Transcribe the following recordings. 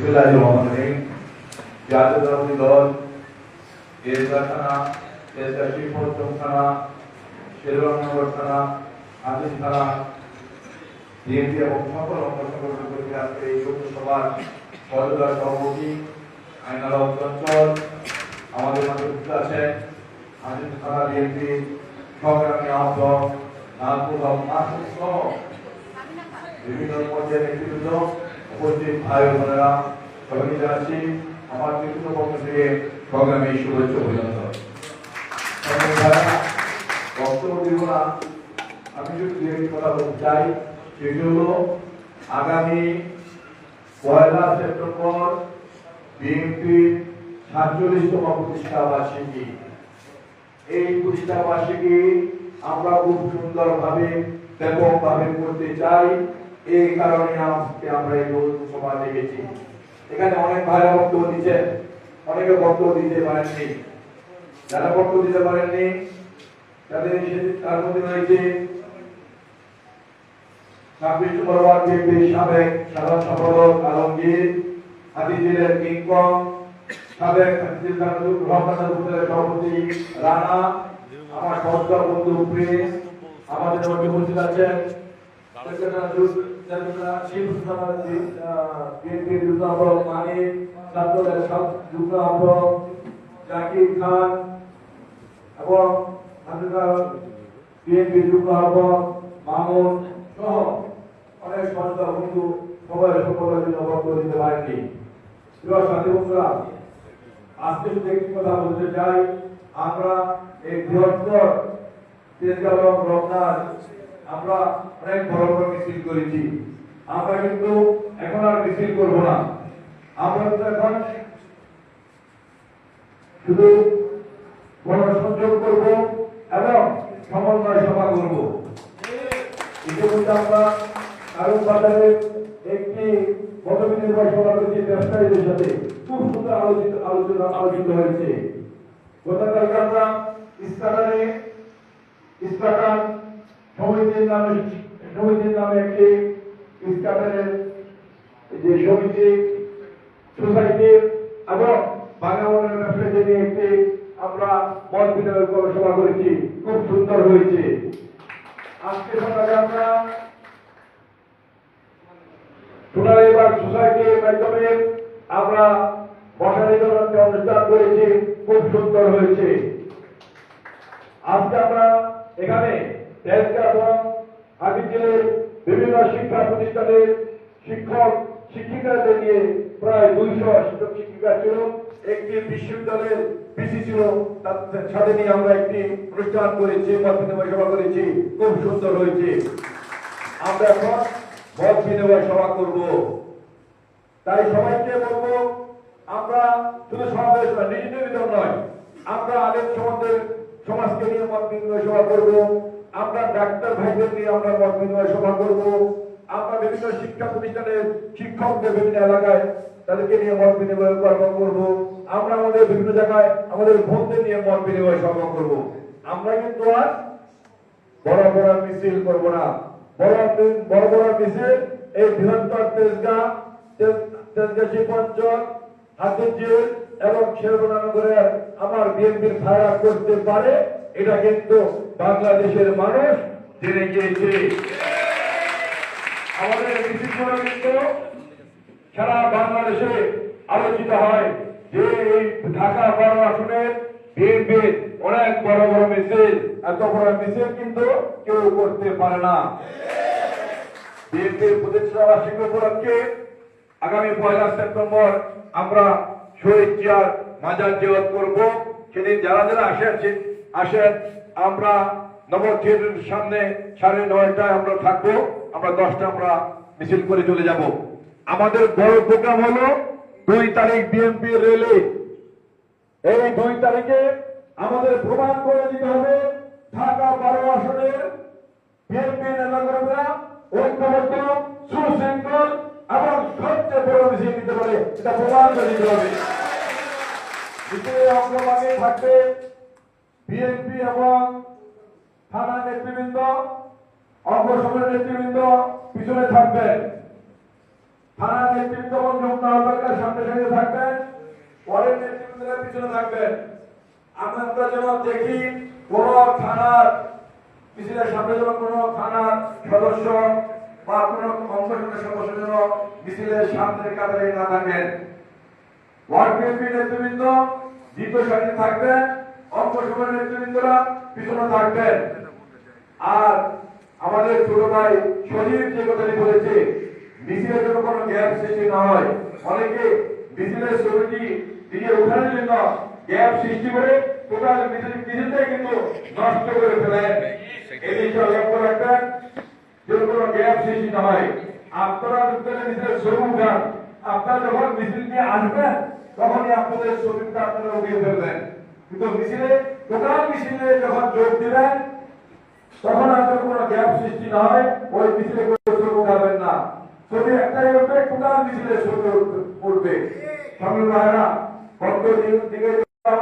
বিসমিল্লাহিররহমানিররহিম। জাতীয়তাবাদী দল এলাকা থানা, শিবপঞ্চম থানা, শেরবাংনগর থানা, আজিজ থানা, বিএনপি এবং সকল অঙ্গ সংগঠন কর্মী আজকে এই লোকসভার পদযাত্রা সভাপতি আইনালা অঞ্চল আমাদের মাঝে উপস্থিত আছেন। আজিজ থানা বিএনপি সংগ্রামী আহ্বায়ক নাজমুল হক মাসুদ সহ বিভিন্ন পর্যায়ের নেতৃবৃন্দ, উপস্থিত ভাই ও বোনেরা, সবাইকে জানাচ্ছি আমার ব্যক্তিগত পক্ষ থেকে সংগ্রামী শুভেচ্ছা অভিনন্দন। বক্তব্য দিব না, আমি শুধু দু একটি কথা বলতে চাই। সেটি হলো আগামী ১ সেপ্টেম্বর বিএনপির ৪৭তম প্রতিষ্ঠা বার্ষিকী। এই প্রতিষ্ঠা বার্ষিকী আমরা খুব সুন্দরভাবে ব্যাপকভাবে করতে চাই। এই কারণে আজকে আমরা এই সভা ডেকেছি। এখানে অনেক ভাইরা বক্তব্য দিচ্ছেন, অনেকে বক্তব্য দিতে পারেননি। যারা বক্তব্য দিতে পারেননি তার মধ্যে রয়েছে ২৬ নম্বর ওয়ার্ড বিএনপির সাবেক সাধারণ সম্পাদক আলমগীর, হাতিঝিলের কিংকং, সাবেক হাতিঝিল রহমানের সভাপতি রানা, আমার সহযোগী বন্ধু প্রিন্স, আমাদের মধ্যে উপস্থিত আছেন জাকির খান এবং বিএনপি যুগ্ম আহ্বায়ক মামুন সহ অনেক সহযোগী বন্ধু সবাই সকলের জন্য বক্তব্য দিতে পারেননি। সাথী বন্ধুরা, আজকে শুধু একটি কথা বলতে চাই। আমরা এই বৃহত্তর রমজান আমরা অনেক বড় বড় মিছিল করেছি। আমরা কিন্তু এখন আর মিছিল করব না। আমরা এখন শুধু গণসংযোগ করব এবং সমন্বয় সভা করব। ইতিমধ্যে আমরা কারণ বাজারে একটি মতবিনিময় সভা করেছি ব্যবসায়ীদের সাথে, খুব সুন্দর আলোচিত হয়েছে। গতকালকে আমরা ইস্কাটান সমিতির নামে একটি ইস্কাটানের যে সমিতি সোসাইটি এবং বাংলাবনের ব্যবসায়ীদের নিয়ে একটি আমরা মত বিনিময় সভা করেছি, খুব সুন্দর হয়েছে। আজকে সকালে আমরা সোনালীবাগ সোসাইটির মাধ্যমে আমরা মশারি ধরনের অনুষ্ঠান করেছি, খুব সুন্দর হয়েছে। আজকে আমরা এখানে এবং হাতিঝিলের বিভিন্ন শিক্ষা প্রতিষ্ঠানের শিক্ষক শিক্ষিকাদের নিয়ে প্রায় ২০০ শিক্ষক শিক্ষিকা ছিল। একটি বিশ্ববিদ্যালয়ের পিসি ছিল, তাদের সাথে নিয়ে আমরা একটি অনুষ্ঠান করেছি, মত বিনিময় সভা করেছি, খুব সুন্দর হয়েছে। আমরা এখন মত বিনিময় সভা করব। তাই সবাইকে বলবো, আমরা শুধু সমাবেশ নয়, নির্বাচিত নয়, আমরা আলেম সমাজকে নিয়ে মত বিনিময় সভা করব। আমরা ডাক্তার ভাইদের নিয়ে আমরা মত বিনিময় সভা করব। আমরা বিভিন্ন শিক্ষা প্রতিষ্ঠানের শিক্ষকদের বিভিন্ন এলাকায় তাদেরকে নিয়ে মত বিনিময় করব। আমরা আমাদের বিভিন্ন জায়গায় আমাদের বোনদের নিয়ে মত বিনিময় সভা করব। আমরা কিন্তু আর বড় বড় মিছিল করব না। বড় বড় মিছিল এই বৃহত্তর তেজগাঁ শিবপঞ্চম, হাতিঝিল এবং শেরবাংনগরের আমার বিএনপির ভাইরা করতে পারে, এটা কিন্তু বাংলাদেশের মানুষ জেনে গিয়েছে। আমাদের মিছিলগুলো কিন্তু সারা বাংলাদেশে আলোচিত হয় যে এই ঢাকা ১২ আসনের বিএনপির অনেক বড় বড় মিছিল, এত বড় মিছিল কিন্তু কেউ করতে পারে না। বিএনপির প্রতিষ্ঠা বার্ষিকী উপলক্ষে আগামী ১ সেপ্টেম্বর আমরা শহীদ জিয়ার মাজার জিয়ারত করব। সেদিন যারা যারা আসেন আমরা নগর থিয়েটারের সামনে ৯:৩০টায় আমরা থাকবো। আমরা ১০টা আমরা মিছিল করে চলে যাব। আমাদের বড় প্রোগ্রাম হলো ২ তারিখ বিএনপি র্যালি। এই ২ তারিখে আমাদের প্রমাণ করে দিতে হবে ঢাকা ১২ আসনের বিএনপি নেতাকর্মীরা ঐক্যবদ্ধ, সুশৃঙ্খল এবং সবচেয়ে বড় মিছিল দিতে পারে, এটা প্রমাণ করে দিতে হবে। মিছিলে অগ্রভাগে থাকবে বিএনপি এবং থানা নেতৃবৃন্দ, অঙ্গ সংগঠনের নেতৃবৃন্দ পিছনে থাকবেন। থানার নেতৃত্ব এবং যুগ্ম আহ্বায়কের সামনে সারিতে থাকবেন, পরের নেতৃত্বের পিছনে থাকবেন। আমরা যেন দেখি কোন থানার মিছিলের সামনে যেন কোন থানার সদস্য বা কোন অংশগ্রহণের সদস্য যেন মিছিলের সামনের কাতারে না থাকেন। ওয়ার্ড বিএনপি নেতৃবৃন্দ দ্বিতীয় সারিতে থাকবেন, অংশগ্রহণের নেতৃবৃন্দরা পিছনে থাকবেন। আর আমাদের ছোট ভাই সজীব যে কথাটি বলেছে, মিছিলের জন্য কোনো গ্যাপ সৃষ্টি না হয়। অনেকে মিছিলের ছবিটি নিজের উঠানের জন্য গ্যাপ সৃষ্টি করে টোটাল মিছিলটাই কিন্তু নষ্ট করে ফেলেন। এই জিনিসটা লক্ষ্য রাখবেন যেন কোনো গ্যাপ সৃষ্টি না হয়। আপনারা মিছিলের ছবি উঠান, আপনারা যখন মিছিল নিয়ে আসবেন তখনই আপনাদের ছবিটা আপনারা উঠিয়ে ফেলবেন। কিন্তু মিছিলে টোটাল মিছিলে যখন যোগ দিবেন তখন আপনার কোনো গ্যাপ সৃষ্টি না হয়, ওই মিছিলে ছবি উঠাবেন না। ছবি একটাই উঠবে, টোটাল মিছিলে ছবি উঠবে। সম্মানিত ভাইরা, দিকে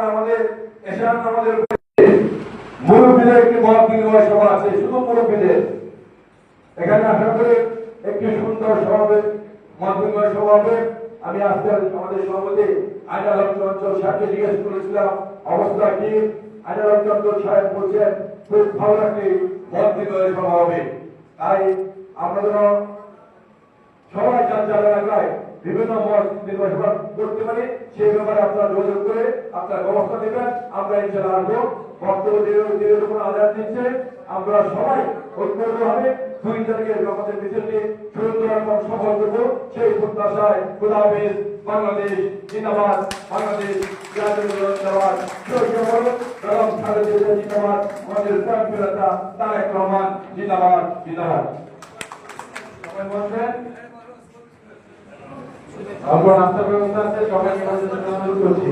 আমাদের এশান আমাদের মুরব্বীদের একটি মত বিনিময় সভা আছে, শুধু মুরব্বীদের। এখানে আশা করি একটি সুন্দর সভাবে মত বিনিময় সভা হবে। আমি আজকে আমাদের সভাপতি আইনাল চঞ্চল সাহেবকে জিজ্ঞেস করেছিলাম অবস্থা কি। আইনাল চঞ্চল সাহেব বলছেন খুব ভালো একটি মত বিনিময় সভা হবে। তাই আমরা যেন সবাই যার এলাকায় বিভিন্ন মত বিনিময় সভা করতে পারি, সেই ব্যাপারে আপনারা যোগাযোগ করে আপনার ব্যবস্থা নেবেন। আমরা ইনশাআল্লাহ আসবো। বক্তব্য দিয়ে যখন আদায় দিচ্ছে আমরা সবাই ঐক্যবদ্ধভাবে 2 তারিখে আমাদের মিছিলটি সুন্দর এবং সফল করবো, সেই প্রত্যাশায় খোদা হাফেজ। বাংলাদেশ জিন্দাবাদ, বাংলাদেশ জিন্দাবাদ, জিন্দাবাদ, আমাদের প্রাণপ্রিয়তা তারেক রহমান জিন্দাবাদ জিন্দাবাদ। সবাই বলবেন অল্প নাস্তার ব্যবস্থা আছে, সবাইকে অনুরোধ করছি।